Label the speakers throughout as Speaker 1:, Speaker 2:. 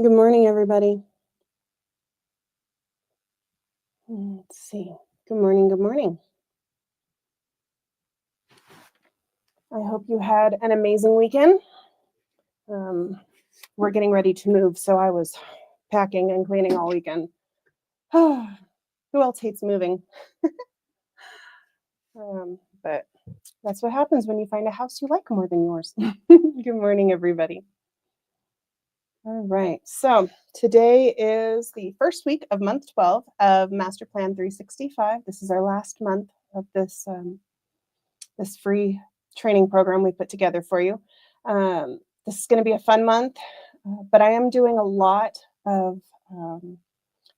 Speaker 1: Good morning, everybody. Let's see. Good morning. Good morning. I hope you had an amazing weekend. We're getting ready to move, so I was packing and cleaning all weekend. Who else hates moving? But that's what happens when you find a house you like more than yours. Good morning, everybody. All right, so today is the first week of month 12 of Masterplan 365. This is our last month of this free training program we put together for you. This is going to be a fun month, but I am doing a lot of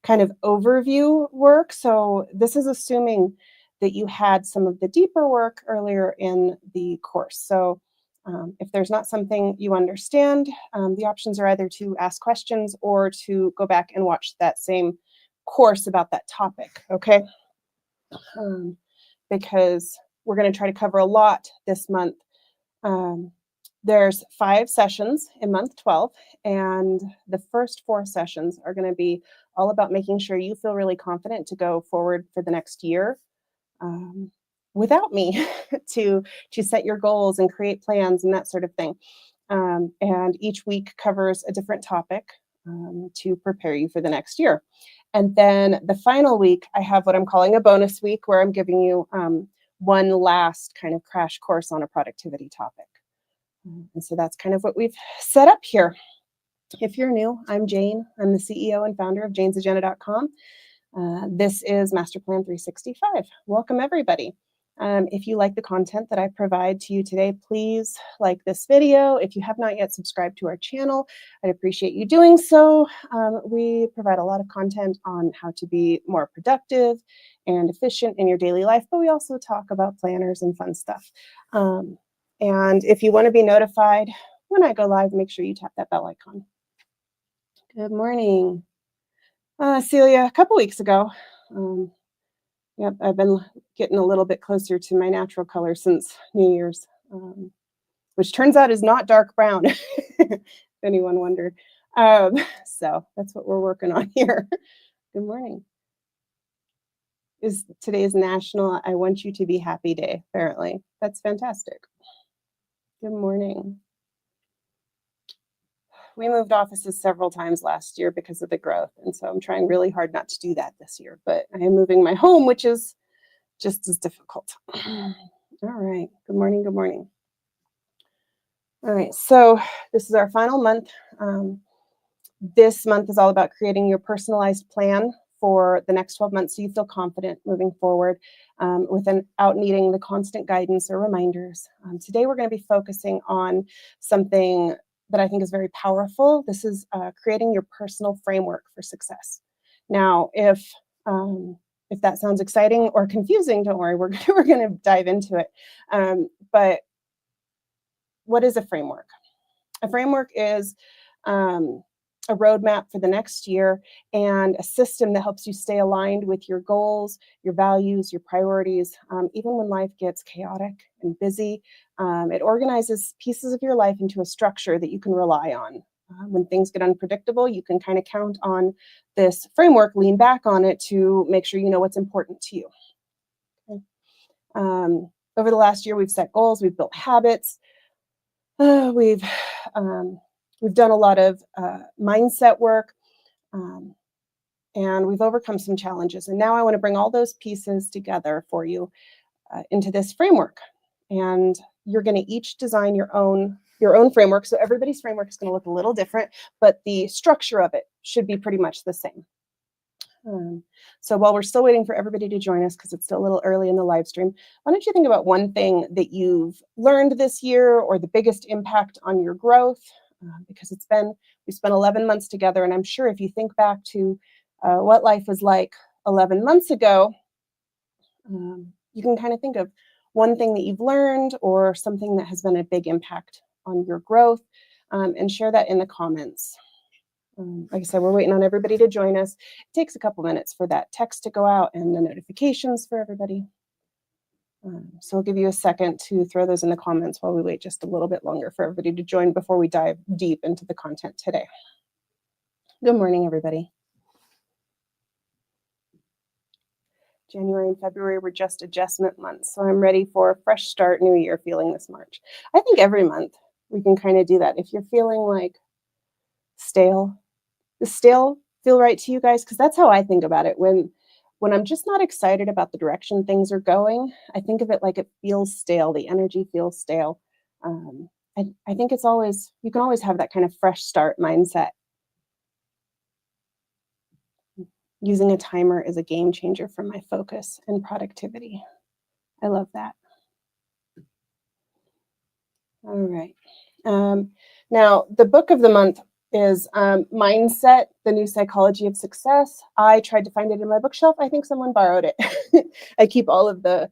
Speaker 1: kind of overview work. So this is assuming that you had some of the deeper work earlier in the course. So if there's not something you understand, the options are either to ask questions or to go back and watch that same course about that topic, okay? Because we're going to try to cover a lot this month. There's 5 sessions in month 12, and the first 4 sessions are going to be all about making sure you feel really confident to go forward for the next year without me to set your goals and create plans and that sort of thing. And each week covers a different topic to prepare you for the next year. And then the final week, I have what I'm calling a bonus week, where I'm giving you one last kind of crash course on a productivity topic. And so that's kind of what we've set up here. If you're new, I'm Jane. I'm the CEO and founder of janesagenda.com. This is Masterplan 365. Welcome, everybody. If you like the content that I provide to you today, please like this video. If you have not yet subscribed to our channel, I'd appreciate you doing so. We provide a lot of content on how to be more productive and efficient in your daily life, but we also talk about planners and fun stuff. And if you want to be notified when I go live, make sure you tap that bell icon. Good morning. Celia, a couple weeks ago, yep, I've been getting a little bit closer to my natural color since New Year's, which turns out is not dark brown, if anyone wondered. So that's what we're working on here. Good morning. Today's National I Want You to Be Happy Day, apparently. That's fantastic. Good morning. We moved offices several times last year because of the growth, and so I'm trying really hard not to do that this year, but I am moving my home, which is just as difficult. All right, good morning, good morning. All right, so this is our final month. This month is all about creating your personalized plan for the next 12 months so you feel confident moving forward without needing the constant guidance or reminders. Today we're going to be focusing on something that I think is very powerful. This is creating your personal framework for success. Now, if that sounds exciting or confusing, don't worry, we're going to dive into it. But what is a framework? A framework is a roadmap for the next year and a system that helps you stay aligned with your goals, your values, your priorities, even when life gets chaotic and busy. It organizes pieces of your life into a structure that you can rely on. When things get unpredictable, you can kind of count on this framework, lean back on it to make sure you know what's important to you. Okay. Over the last year, we've set goals, we've built habits, we've done a lot of mindset work, and we've overcome some challenges. And now I want to bring all those pieces together for you into this framework. And you're going to each design your own framework. So everybody's framework is going to look a little different, but the structure of it should be pretty much the same. So while we're still waiting for everybody to join us, because it's still a little early in the live stream, why don't you think about one thing that you've learned this year or the biggest impact on your growth? Because we spent 11 months together, and I'm sure if you think back to what life was like 11 months ago, you can kind of think of one thing that you've learned or something that has been a big impact on your growth, and share that in the comments. Like I said, we're waiting on everybody to join us. It takes a couple minutes for that text to go out and the notifications for everybody. So I'll give you a second to throw those in the comments while we wait just a little bit longer for everybody to join before we dive deep into the content today. Good morning, everybody. January and February were just adjustment months, so I'm ready for a fresh start, new year feeling this March. I think every month we can kind of do that. If you're feeling like stale, does stale feel right to you guys? Because that's how I think about it. When I'm just not excited about the direction things are going, I think of it like it feels stale. The energy feels stale. Um, I think it's always you can always have that kind of fresh start mindset. Using a timer is a game changer for my focus and productivity. I love that. All right. Um, Now, the book of the month is Mindset, The New Psychology of Success. I tried to find it in my bookshelf. I think someone borrowed it. I keep all of the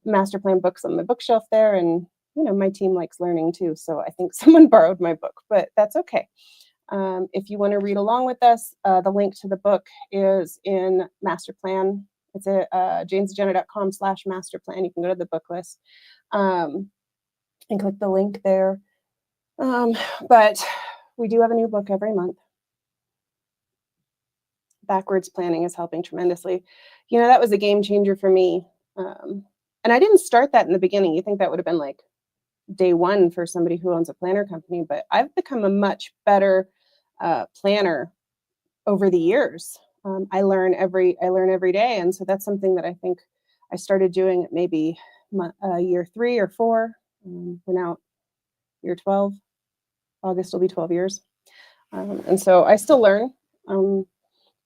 Speaker 1: Masterplan books on my bookshelf there, and my team likes learning too. So I think someone borrowed my book, but that's okay. If you want to read along with us, the link to the book is in Masterplan. It's at janesjenner.com/masterplan. You can go to the book list and click the link there. Um, but we do have a new book every month. Backwards planning is helping tremendously. That was a game changer for me. And I didn't start that in the beginning. You think that would have been like day one for somebody who owns a planner company, but I've become a much better planner over the years. I learn every day, and so that's something that I think I started doing at maybe year 3 or 4. We're now year 12. August will be 12 years. And so I still learn. Um,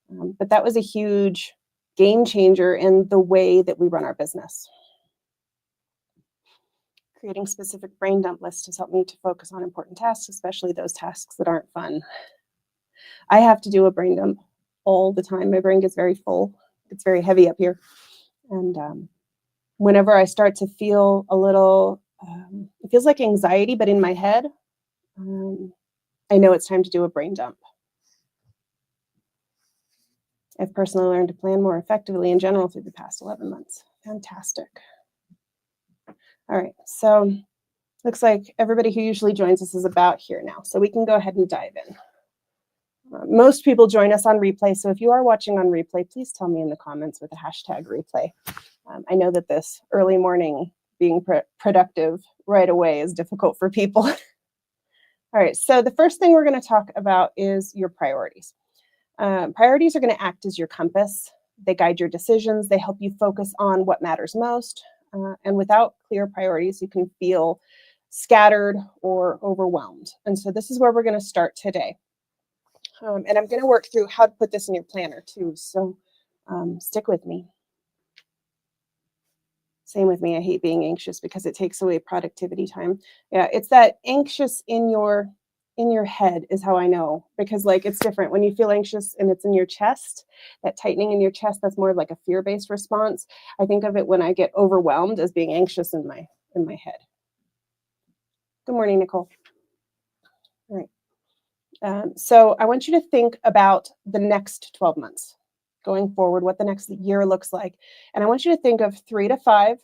Speaker 1: but that was a huge game changer in the way that we run our business. Creating specific brain dump lists has helped me to focus on important tasks, especially those tasks that aren't fun. I have to do a brain dump all the time. My brain gets very full. It's very heavy up here. And whenever I start to feel a little, it feels like anxiety, but in my head, I know it's time to do a brain dump. I've personally learned to plan more effectively in general through the past 11 months. Fantastic. All right, so looks like everybody who usually joins us is about here now, so we can go ahead and dive in. Most people join us on replay, so if you are watching on replay, please tell me in the comments with the hashtag replay. I know that this early morning being productive right away is difficult for people. All right, so the first thing we're going to talk about is your priorities. Priorities are going to act as your compass. They guide your decisions. They help you focus on what matters most. And without clear priorities, you can feel scattered or overwhelmed. And so this is where we're going to start today. And I'm going to work through how to put this in your planner too. So stick with me. Same with me. I hate being anxious because it takes away productivity time. Yeah, it's that anxious in your head is how I know, because like it's different when you feel anxious and it's in your chest. That tightening in your chest, that's more like a fear-based response. I think of it when I get overwhelmed as being anxious in my head. Good morning, Nicole. All right. So I want you to think about the next 12 months going forward, what the next year looks like. And I want you to think of 3 to 5,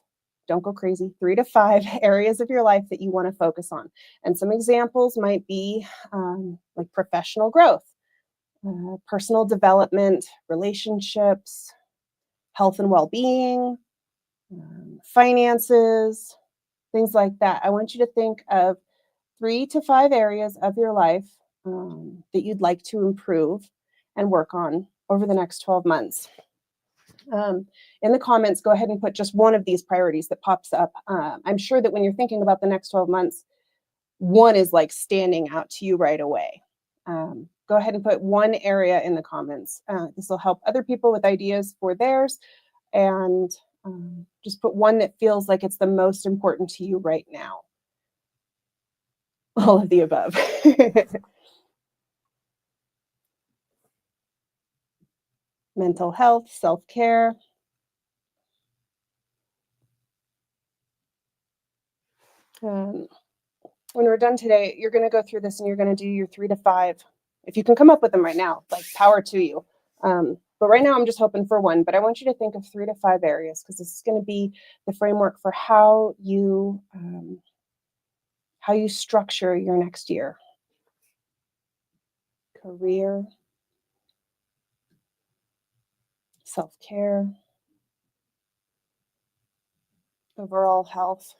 Speaker 1: don't go crazy, 3 to 5 areas of your life that you want to focus on. And some examples might be like professional growth, personal development, relationships, health and well-being, finances, things like that. I want you to think of 3 to 5 areas of your life that you'd like to improve and work on over the next 12 months. In the comments, go ahead and put just one of these priorities that pops up. I'm sure that when you're thinking about the next 12 months, one is like standing out to you right away. Go ahead and put one area in the comments. This will help other people with ideas for theirs. And just put one that feels like it's the most important to you right now. All of the above. Mental health, self-care. When we're done today, you're going to go through this and you're going to do your 3 to 5. If you can come up with them right now, like power to you. But right now I'm just hoping for one, but I want you to think of 3 to 5 areas because this is going to be the framework for how you structure your next year. Career, self-care, overall health.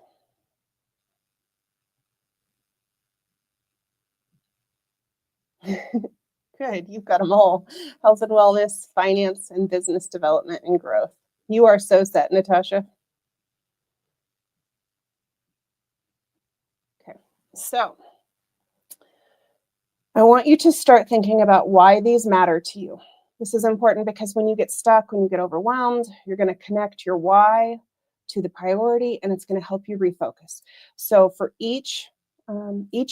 Speaker 1: Good, you've got them all. Health and wellness, finance, and business development and growth. You are so set, Natasha. Okay, so I want you to start thinking about why these matter to you. This is important because when you get stuck, when you get overwhelmed, you're going to connect your why to the priority, and it's going to help you refocus. So for each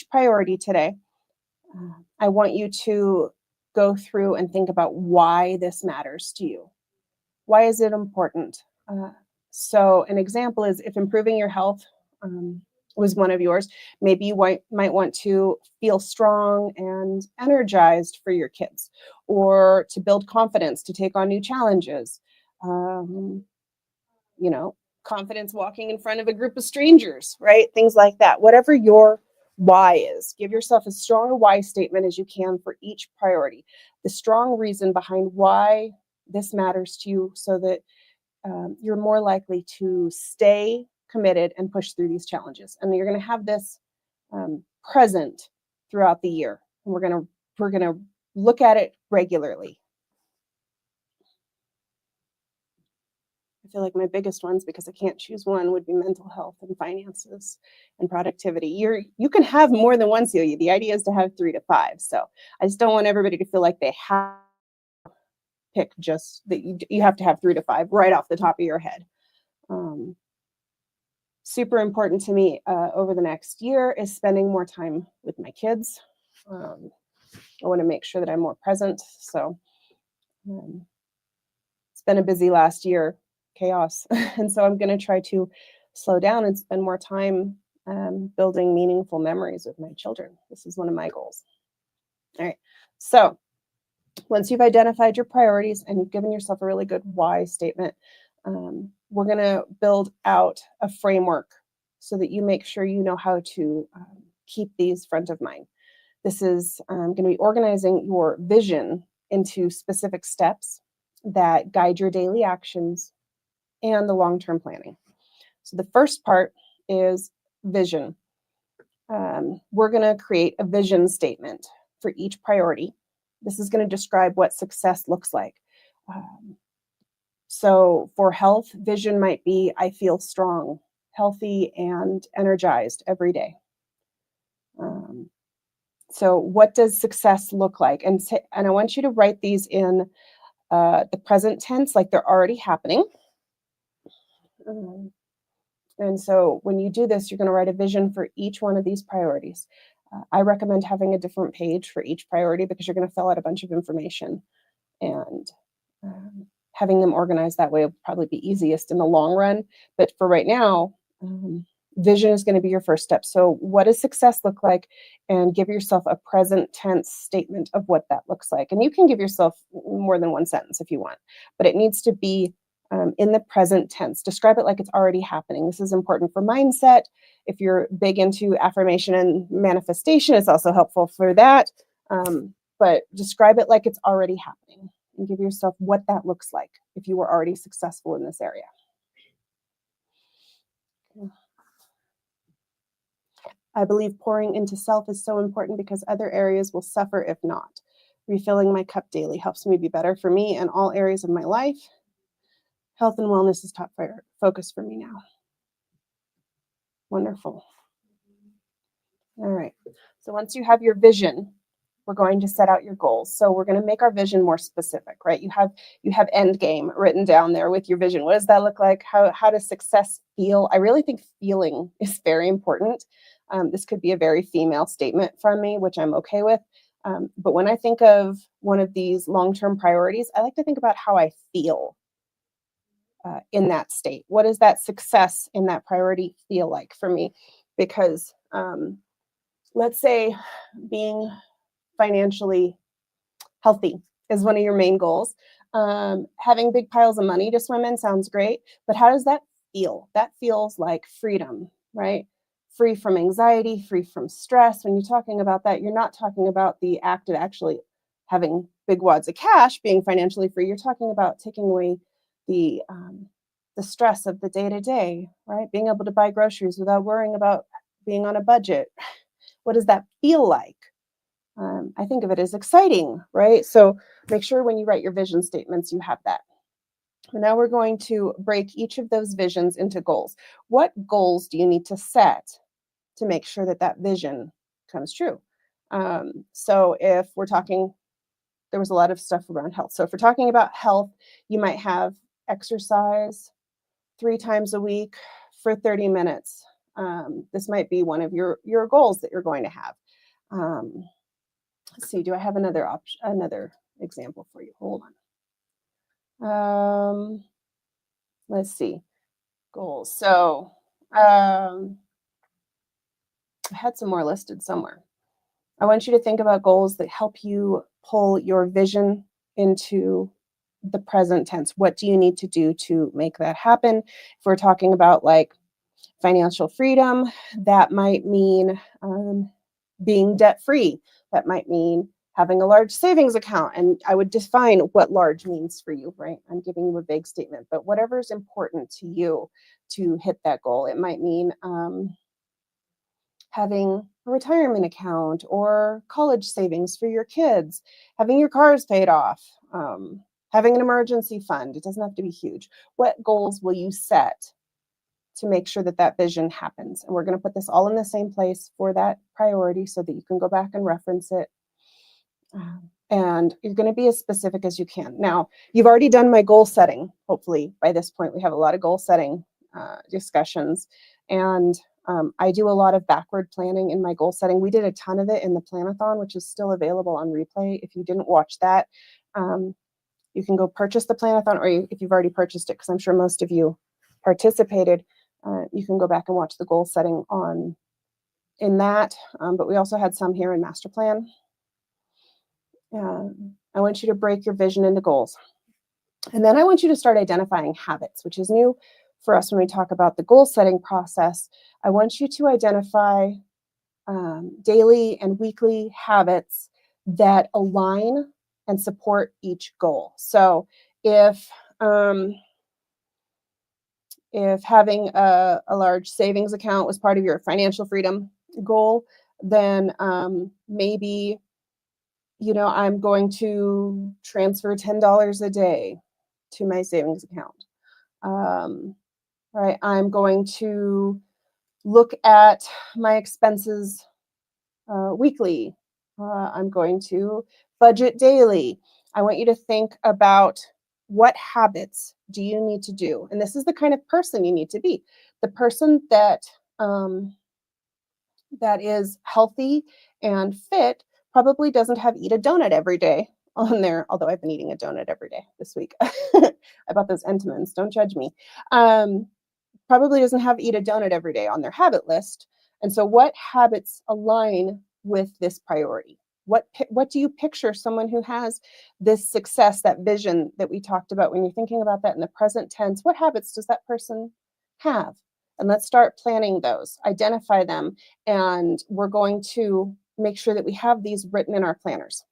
Speaker 1: priority today, I want you to go through and think about why this matters to you. Why is it important? So an example is if improving your health was one of yours, maybe you might want to feel strong and energized for your kids, or to build confidence to take on new challenges. Um, you know, confidence walking in front of a group of strangers, right? Things like that. Whatever your why is, give yourself as strong a why statement as you can for each priority. The strong reason behind why this matters to you, so that you're more likely to stay committed and push through these challenges. And you're going to have this present throughout the year. And we're going to look at it regularly. I feel like my biggest ones, because I can't choose one, would be mental health and finances and productivity. You can have more than one Celia. The idea is to have 3 to 5. So I just don't want everybody to feel like they have to pick just that you have to have 3 to 5 right off the top of your head. Super important to me over the next year is spending more time with my kids. I want to make sure that I'm more present. So it's been a busy last year, chaos. And so I'm going to try to slow down and spend more time building meaningful memories with my children. This is one of my goals. All right. So once you've identified your priorities and you've given yourself a really good why statement, we're going to build out a framework so that you make sure you know how to keep these front of mind. This is going to be organizing your vision into specific steps that guide your daily actions and the long-term planning. So the first part is vision. We're going to create a vision statement for each priority. This is going to describe what success looks like. So for health, vision might be, I feel strong, healthy, and energized every day. So what does success look like? And I want you to write these in the present tense, like they're already happening. And so when you do this, you're going to write a vision for each one of these priorities. I recommend having a different page for each priority because you're going to fill out a bunch of information, and having them organized that way will probably be easiest in the long run. But for right now, vision is going to be your first step. So what does success look like? And give yourself a present tense statement of what that looks like. And you can give yourself more than one sentence if you want, but it needs to be in the present tense. Describe it like it's already happening. This is important for mindset. If you're big into affirmation and manifestation, it's also helpful for that. But describe it like it's already happening and give yourself what that looks like if you were already successful in this area. I believe pouring into self is so important because other areas will suffer if not. Refilling my cup daily helps me be better for me in all areas of my life. Health and wellness is top focus for me now. Wonderful. All right. So once you have your vision, we're going to set out your goals. So we're going to make our vision more specific, right? You have end game written down there with your vision. What does that look like? How does success feel? I really think feeling is very important. This could be a very female statement from me, which I'm okay with. But when I think of one of these long-term priorities, I like to think about how I feel in that state. What does that success in that priority feel like for me? Because let's say being financially healthy is one of your main goals. Having big piles of money to swim in sounds great, but how does that feel? That feels like freedom, right? Free from anxiety, free from stress. When you're talking about that, you're not talking about the act of actually having big wads of cash, being financially free. You're talking about taking away the stress of the day-to-day, right? Being able to buy groceries without worrying about being on a budget. What does that feel like? I think of it as exciting, right? So make sure when you write your vision statements, you have that. And now we're going to break each of those visions into goals. What goals do you need to set to make sure that that vision comes true? So if we're talking, there was a lot of stuff around health. So if we're talking about health, you might have exercise 3 times a week for 30 minutes. This might be one of your goals that you're going to have. Let's see, do I have another option, another example for you? Hold on. Let's see, goals. So I had some more listed somewhere. I want you to think about goals that help you pull your vision into the present tense. What do you need to do to make that happen? If we're talking about like financial freedom, that might mean being debt free. That might mean having a large savings account. And I would define what large means for you, right? I'm giving you a vague statement, but whatever is important to you to hit that goal. It might mean having a retirement account or college savings for your kids, having your cars paid off, having an emergency fund. It doesn't have to be huge. What goals will you set to make sure that that vision happens? And we're going to put this all in the same place for that priority so that you can go back and reference it. And you're going to be as specific as you can. Now, you've already done my goal setting. Hopefully, by this point, we have a lot of goal setting discussions. And I do a lot of backward planning in my goal setting. We did a ton of it in the Planathon, which is still available on replay. If you didn't watch that, you can go purchase the Planathon, or if you've already purchased it, because I'm sure most of you participated, you can go back and watch the goal setting in that. But we also had some here in Masterplan. I want you to break your vision into goals. And then I want you to start identifying habits, which is new for us when we talk about the goal setting process. I want you to identify daily and weekly habits that align and support each goal. So if having a large savings account was part of your financial freedom goal, then maybe, I'm going to transfer $10 a day to my savings account. Right, I'm going to look at my expenses weekly. I'm going to budget daily. I want you to think about what habits do you need to do? And this is the kind of person you need to be. The person that is healthy and fit probably doesn't have eat a donut every day on there, although I've been eating a donut every day this week. I bought those Entenmann's, don't judge me. Probably doesn't have eat a donut every day on their habit list. And so what habits align with this priority? What do you picture someone who has this success, that vision that we talked about? When you're thinking about that in the present tense, what habits does that person have? And let's start planning those, identify them, and we're going to make sure that we have these written in our planners.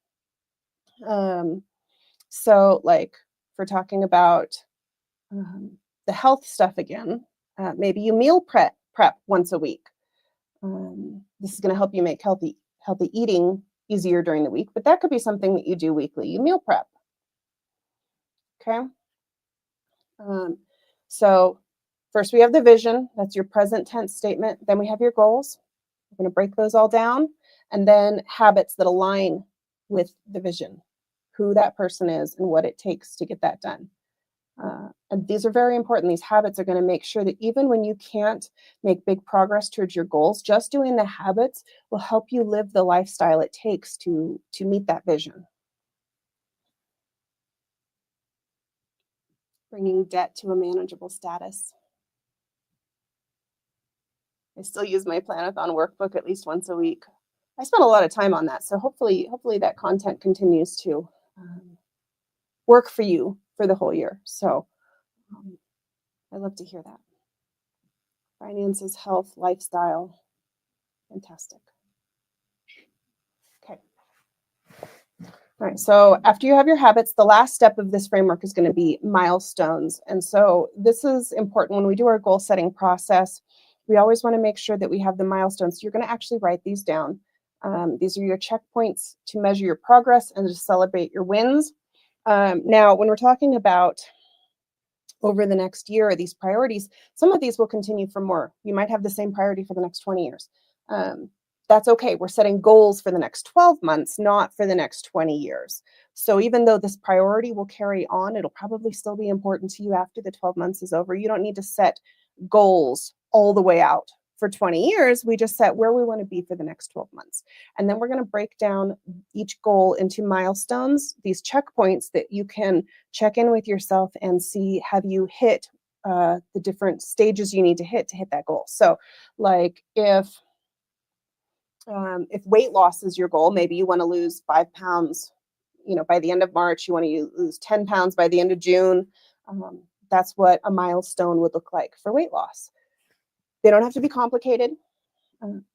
Speaker 1: So like, if we're talking about the health stuff again, maybe you meal prep once a week. This is going to help you make healthy eating easier during the week, but that could be something that you do weekly. You meal prep. Okay. So first we have the vision. That's your present tense statement. Then we have your goals. We're going to break those all down, and then habits that align with the vision, who that person is and what it takes to get that done. And these are very important. These habits are going to make sure that even when you can't make big progress towards your goals, just doing the habits will help you live the lifestyle it takes to meet that vision. Bringing debt to a manageable status. I still use my Planathon workbook at least once a week. I spend a lot of time on that, so hopefully that content continues to work for you for the whole year. So I love to hear that. Finances, health, lifestyle, fantastic. Okay. All right. So after you have your habits, the last step of this framework is going to be milestones. And so this is important when we do our goal setting process. We always want to make sure that we have the milestones. You're going to actually write these down. These are your checkpoints to measure your progress and to celebrate your wins. Now, when we're talking about over the next year, these priorities, some of these will continue for more. You might have the same priority for the next 20 years. That's okay. We're setting goals for the next 12 months, not for the next 20 years. So even though this priority will carry on, it'll probably still be important to you after the 12 months is over. You don't need to set goals all the way out for 20 years. We just set where we want to be for the next 12 months. And then we're going to break down each goal into milestones, these checkpoints that you can check in with yourself and see, have you hit the different stages you need to hit that goal. So like if weight loss is your goal, maybe you want to lose 5 pounds, by the end of March. You want to lose 10 pounds by the end of June. That's what a milestone would look like for weight loss. They don't have to be complicated,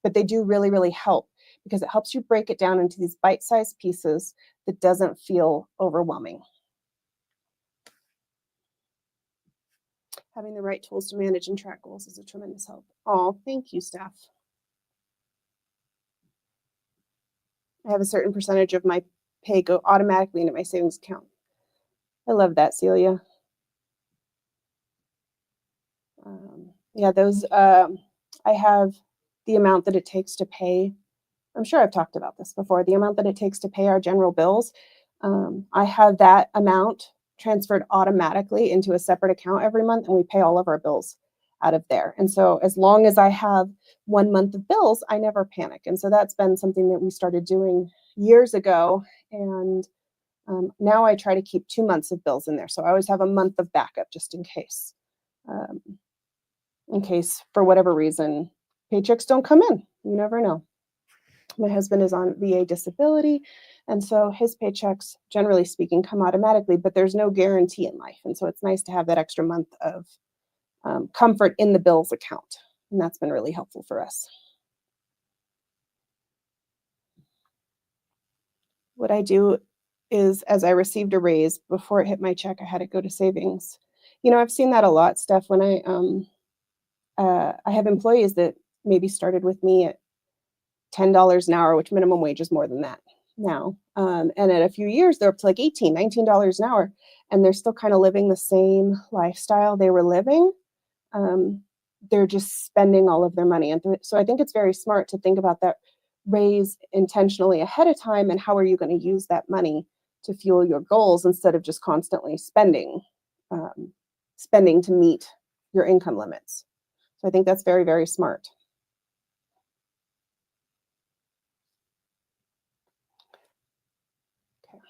Speaker 1: but they do really, really help because it helps you break it down into these bite-sized pieces that doesn't feel overwhelming. Having the right tools to manage and track goals is a tremendous help. Oh, thank you, staff. I have a certain percentage of my pay go automatically into my savings account. I love that, Celia. Yeah, those, I have the amount that it takes to pay. I'm sure I've talked about this before. The amount that it takes to pay our general bills. I have that amount transferred automatically into a separate account every month, and we pay all of our bills out of there. And so as long as I have 1 month of bills, I never panic. And so that's been something that we started doing years ago. And now I try to keep 2 months of bills in there. So I always have a month of backup just in case for whatever reason, paychecks don't come in. You never know. My husband is on VA disability, and so his paychecks, generally speaking, come automatically, but there's no guarantee in life. And so it's nice to have that extra month of comfort in the bills account. And that's been really helpful for us. What I do is, as I received a raise, before it hit my check, I had it go to savings. I've seen that a lot, Steph, when I have employees that maybe started with me at $10 an hour, which minimum wage is more than that now. And at a few years, they're up to like $18, $19 an hour, and they're still kind of living the same lifestyle they were living. They're just spending all of their money. And so I think it's very smart to think about that raise intentionally ahead of time, and how are you going to use that money to fuel your goals instead of just constantly spending to meet your income limits. So I think that's very, very smart. Okay.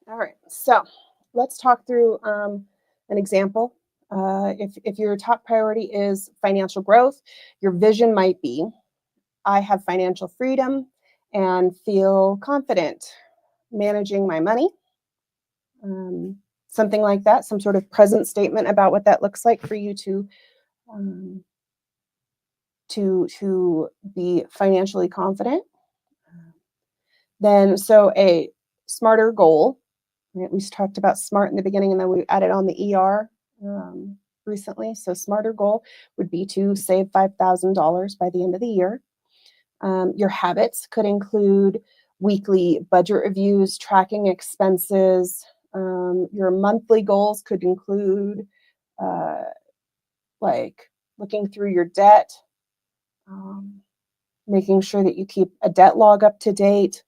Speaker 1: All right. So let's talk through an example. If your top priority is financial growth, your vision might be, I have financial freedom and feel confident managing my money. Something like that, some sort of present statement about what that looks like for you to be financially confident. Then, so a smarter goal, right? We talked about SMART in the beginning, and then we added on the ER recently. So smarter goal would be to save $5,000 by the end of the year. Your habits could include weekly budget reviews, tracking expenses. Your monthly goals could include like looking through your debt, making sure that you keep a debt log up to date.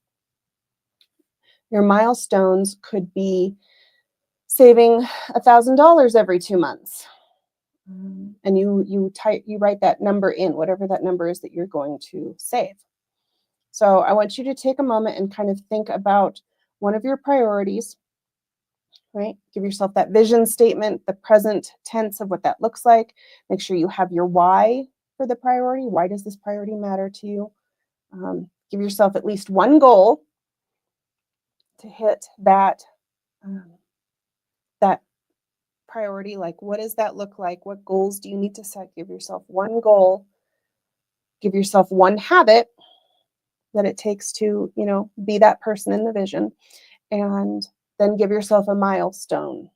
Speaker 1: Your milestones could be saving $1,000 every 2 months. And you write that number in, whatever that number is that you're going to save. So I want you to take a moment and kind of think about one of your priorities, right? Give yourself that vision statement, the present tense of what that looks like. Make sure you have your why for the priority. Why does this priority matter to you? Give yourself at least one goal to hit that priority. Like, what does that look like? What goals do you need to set? Give yourself one goal. Give yourself one habit that it takes to, be that person in the vision. And then give yourself a milestone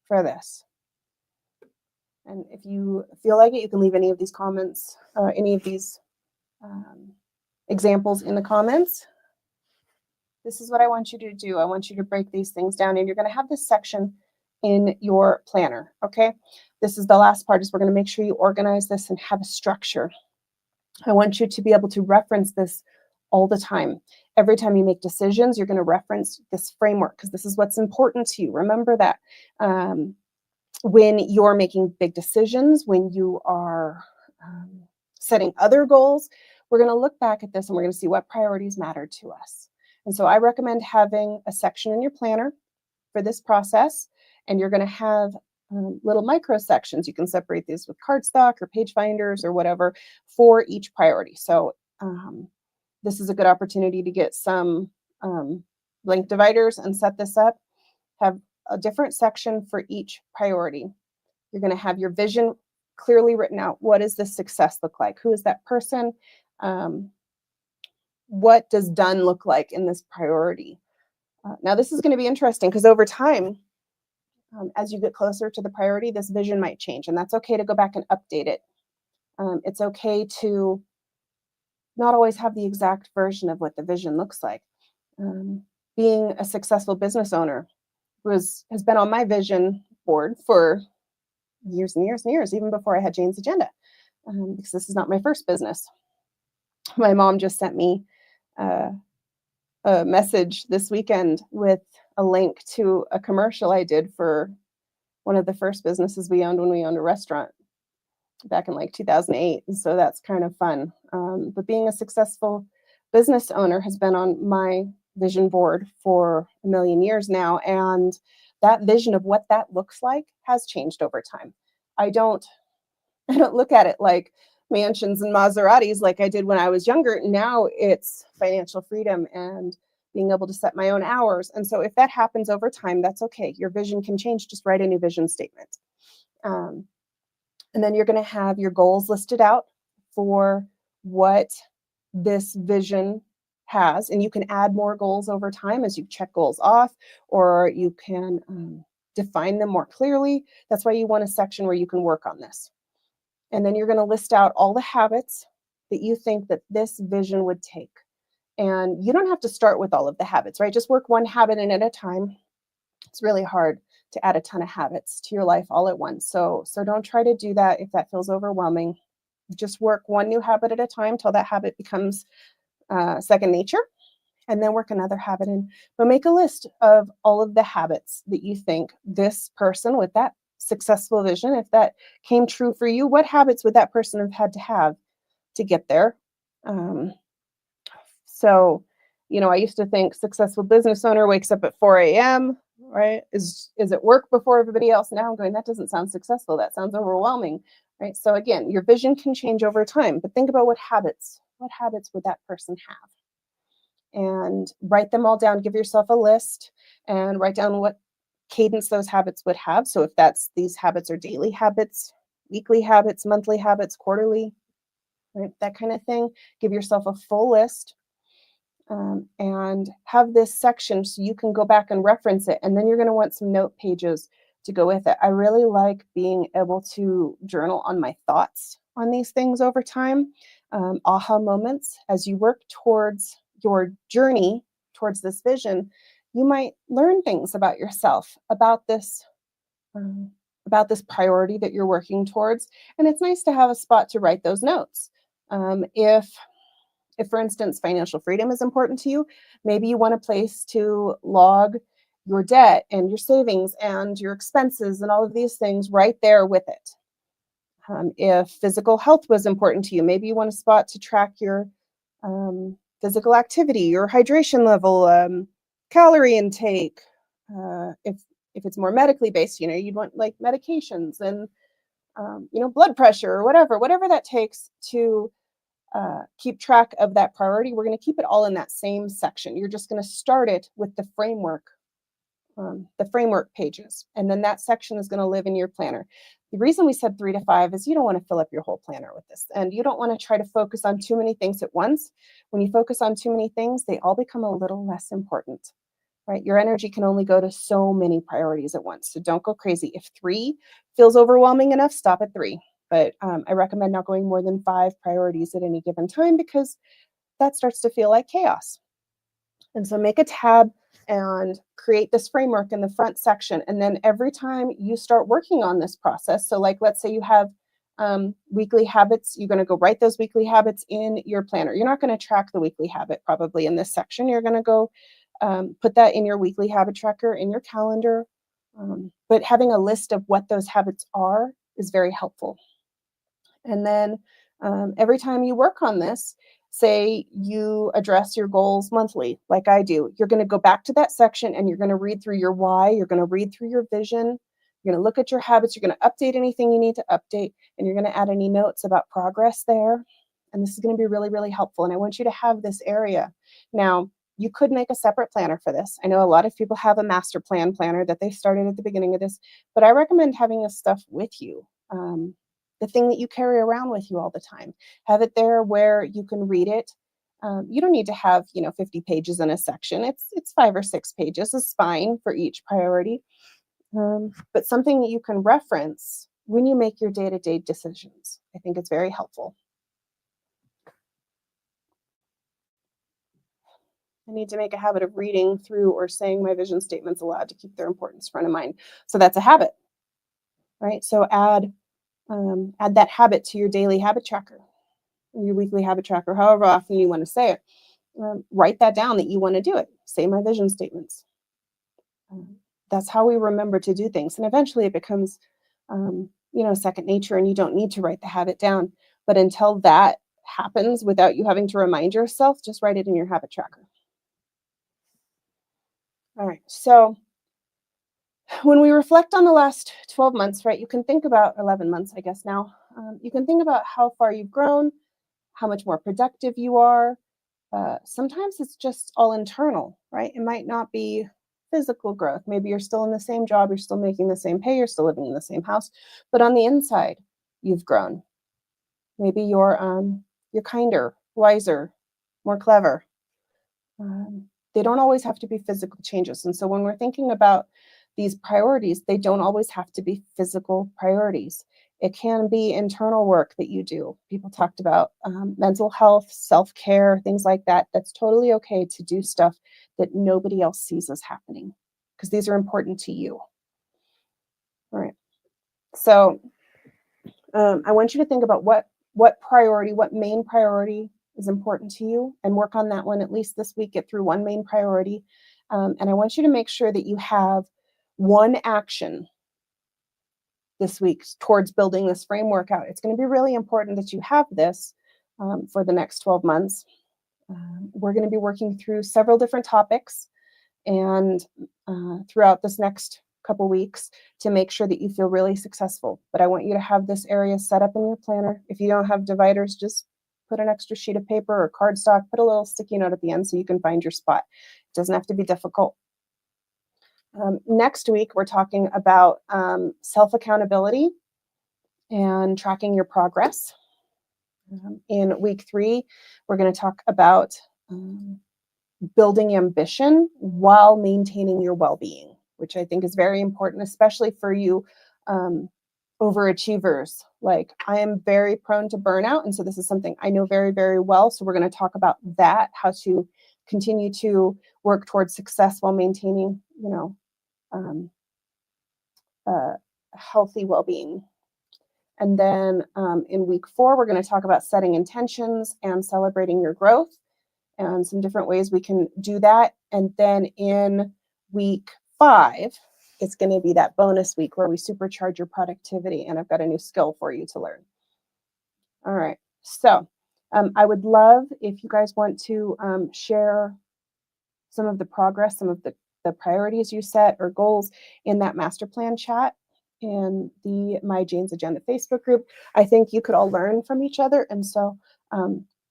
Speaker 1: for this. And if you feel like it, you can leave any of these comments, any of these examples in the comments. This is what I want you to do. I want you to break these things down, and you're going to have this section in your planner, okay? This is the last part, is we're going to make sure you organize this and have a structure. I want you to be able to reference this all the time. Every time you make decisions, you're going to reference this framework, because this is what's important to you. Remember that when you're making big decisions, when you are setting other goals, we're going to look back at this and we're going to see what priorities matter to us. And so I recommend having a section in your planner for this process, and you're going to have little micro sections. You can separate these with cardstock or page finders or whatever for each priority. So this is a good opportunity to get some link dividers and set this up. Have a different section for each priority. You're going to have your vision clearly written out. What does this success look like? Who is that person? What does done look like in this priority? Now, this is going to be interesting, because over time, as you get closer to the priority, this vision might change, and that's okay to go back and update it. It's okay to not always have the exact version of what the vision looks like. Being a successful business owner has been on my vision board for years and years and years, even before I had Jane's Agenda, because this is not my first business. My mom just sent me a message this weekend with a link to a commercial I did for one of the first businesses we owned when we owned a restaurant back in like 2008. And so that's kind of fun. But being a successful business owner has been on my vision board for a million years now. And that vision of what that looks like has changed over time. I don't look at it like mansions and Maseratis like I did when I was younger. Now it's financial freedom and being able to set my own hours. And so if that happens over time, that's okay. Your vision can change. Just write a new vision statement. And then you're going to have your goals listed out for what this vision has. And you can add more goals over time as you check goals off, or you can define them more clearly. That's why you want a section where you can work on this. And then you're going to list out all the habits that you think that this vision would take. And you don't have to start with all of the habits, right? Just work one habit in at a time. It's really hard to add a ton of habits to your life all at once. So don't try to do that if that feels overwhelming. Just work one new habit at a time till that habit becomes second nature, and then work another habit in. But make a list of all of the habits that you think this person with that successful vision, if that came true for you, what habits would that person have had to have to get there? So, I used to think successful business owner wakes up at 4 a.m., right? Is at work before everybody else. Now I'm going, that doesn't sound successful. That sounds overwhelming, right? So again, your vision can change over time, but think about what habits would that person have? And write them all down. Give yourself a list and write down what cadence those habits would have. So if these habits are daily habits, weekly habits, monthly habits, quarterly, right? That kind of thing. Give yourself a full list. And have this section so you can go back and reference it. And then you're going to want some note pages to go with it. I really like being able to journal on my thoughts on these things over time. Aha moments. As you work towards your journey towards this vision, you might learn things about yourself, about this priority that you're working towards. And it's nice to have a spot to write those notes. If, for instance, financial freedom is important to you, maybe you want a place to log your debt and your savings and your expenses and all of these things right there with it. If physical health was important to you, maybe you want a spot to track your physical activity, your hydration level, calorie intake. If it's more medically based, you'd want like medications and blood pressure or whatever that takes to keep track of that priority. We're going to keep it all in that same section. You're just going to start it with the framework pages, and then that section is going to live in your planner. The reason we said 3 to 5 is you don't want to fill up your whole planner with this, and you don't want to try to focus on too many things at once. When you focus on too many things, they all become a little less important. right? Your energy can only go to so many priorities at once. So don't go crazy. If 3 feels overwhelming enough, stop at 3. But I recommend not going more than 5 priorities at any given time because that starts to feel like chaos. And so make a tab and create this framework in the front section. And then every time you start working on this process, so like let's say you have weekly habits, you're going to go write those weekly habits in your planner. You're not going to track the weekly habit probably in this section. You're going to go put that in your weekly habit tracker in your calendar. But having a list of what those habits are is very helpful. And then every time you work on this, say you address your goals monthly, like I do, you're going to go back to that section and you're going to read through your why, you're going to read through your vision, you're going to look at your habits, you're going to update anything you need to update, and you're going to add any notes about progress there. And this is going to be really, really helpful. And I want you to have this area. Now, you could make a separate planner for this. I know a lot of people have a master plan planner that they started at the beginning of this, but I recommend having this stuff with you. The thing that you carry around with you all the time. Have it there where you can read it. You don't need to have 50 pages in a section. It's 5 or 6 pages is fine for each priority, but something that you can reference when you make your day-to-day decisions. I think it's very helpful. I need to make a habit of reading through or saying my vision statements aloud to keep their importance front of mind. So that's a habit, right? So add that habit to your daily habit tracker, your weekly habit tracker, however often you want to say it. Write that down that you want to do it. Say my vision statements. That's how we remember to do things. And eventually it becomes, second nature and you don't need to write the habit down. But until that happens without you having to remind yourself, just write it in your habit tracker. All right. So when we reflect on the last 12 months, right, you can think about 11 months, I guess now. You can think about how far you've grown, how much more productive you are. Sometimes it's just all internal, right? It might not be physical growth. Maybe you're still in the same job, you're still making the same pay, you're still living in the same house, but on the inside, you've grown. Maybe you're kinder, wiser, more clever. They don't always have to be physical changes. And so when we're thinking about these priorities, they don't always have to be physical priorities. It can be internal work that you do. People talked about mental health, self-care, things like that. That's totally okay to do stuff that nobody else sees as happening because these are important to you. All right. So I want you to think about what main priority is important to you and work on that one at least this week. Get through one main priority. And I want you to make sure that you have one action this week towards building this framework out. It's going to be really important that you have this for the next 12 months. We're going to be working through several different topics and throughout this next couple weeks to make sure that you feel really successful. But I want you to have this area set up in your planner. If you don't have dividers, just put an extra sheet of paper or cardstock, put a little sticky note at the end so you can find your spot. It doesn't have to be difficult. Next week, we're talking about self-accountability and tracking your progress. In week 3, we're going to talk about building ambition while maintaining your well-being, which I think is very important, especially for you overachievers. Like I am very prone to burnout. And so this is something I know very, very well. So we're going to talk about that, how to continue to work towards success while maintaining, healthy well-being. And then in week 4, we're going to talk about setting intentions and celebrating your growth and some different ways we can do that. And then in week 5, it's going to be that bonus week where we supercharge your productivity. And I've got a new skill for you to learn. All right. So I would love if you guys want to share some of the progress, some of the priorities you set or goals in that master plan chat in the My Jane's Agenda Facebook group. I think you could all learn from each other. And so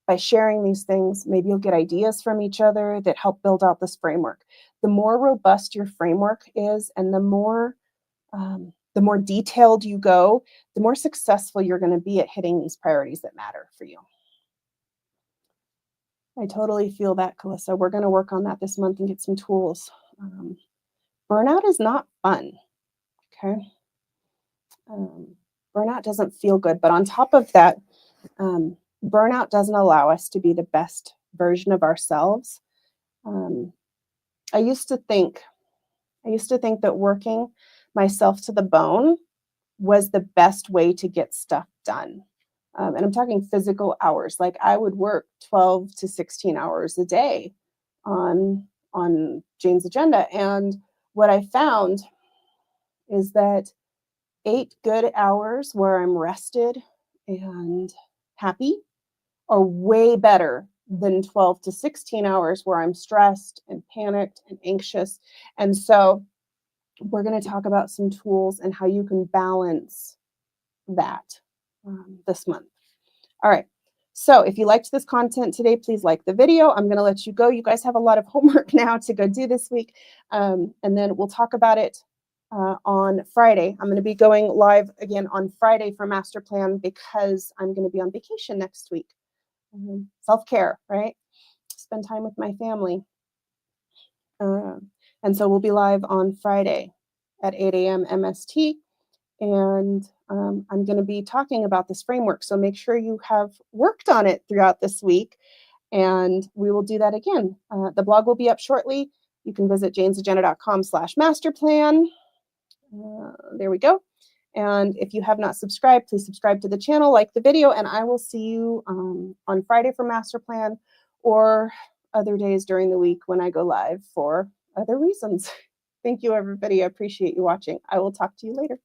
Speaker 1: by sharing these things, maybe you'll get ideas from each other that help build out this framework. The more robust your framework is and the more detailed you go, the more successful you're going to be at hitting these priorities that matter for you. I totally feel that, Calissa. We're going to work on that this month and get some tools. Burnout is not fun. Okay. Um, Burnout doesn't feel good. But on top of that, burnout doesn't allow us to be the best version of ourselves. Um, I used to think, I used to think that working myself to the bone was the best way to get stuff done. And I'm talking physical hours. Like I would work 12 to 16 hours a day on Jane's agenda. And what I found is that 8 good hours where I'm rested and happy are way better than 12 to 16 hours where I'm stressed and panicked and anxious. And so we're going to talk about some tools and how you can balance that this month. All right. So if you liked this content today, please like the video. I'm going to let you go. You guys have a lot of homework now to go do this week. And then we'll talk about it on Friday. I'm going to be going live again on Friday for Masterplan because I'm going to be on vacation next week. Self-care, right? Spend time with my family. And so we'll be live on Friday at 8 a.m. MST. And I'm going to be talking about this framework. So make sure you have worked on it throughout this week. And we will do that again. The blog will be up shortly. You can visit janesagenda.com/masterplan. There we go. And if you have not subscribed, please subscribe to the channel, like the video, and I will see you on Friday for Masterplan or other days during the week when I go live for other reasons. Thank you, everybody. I appreciate you watching. I will talk to you later.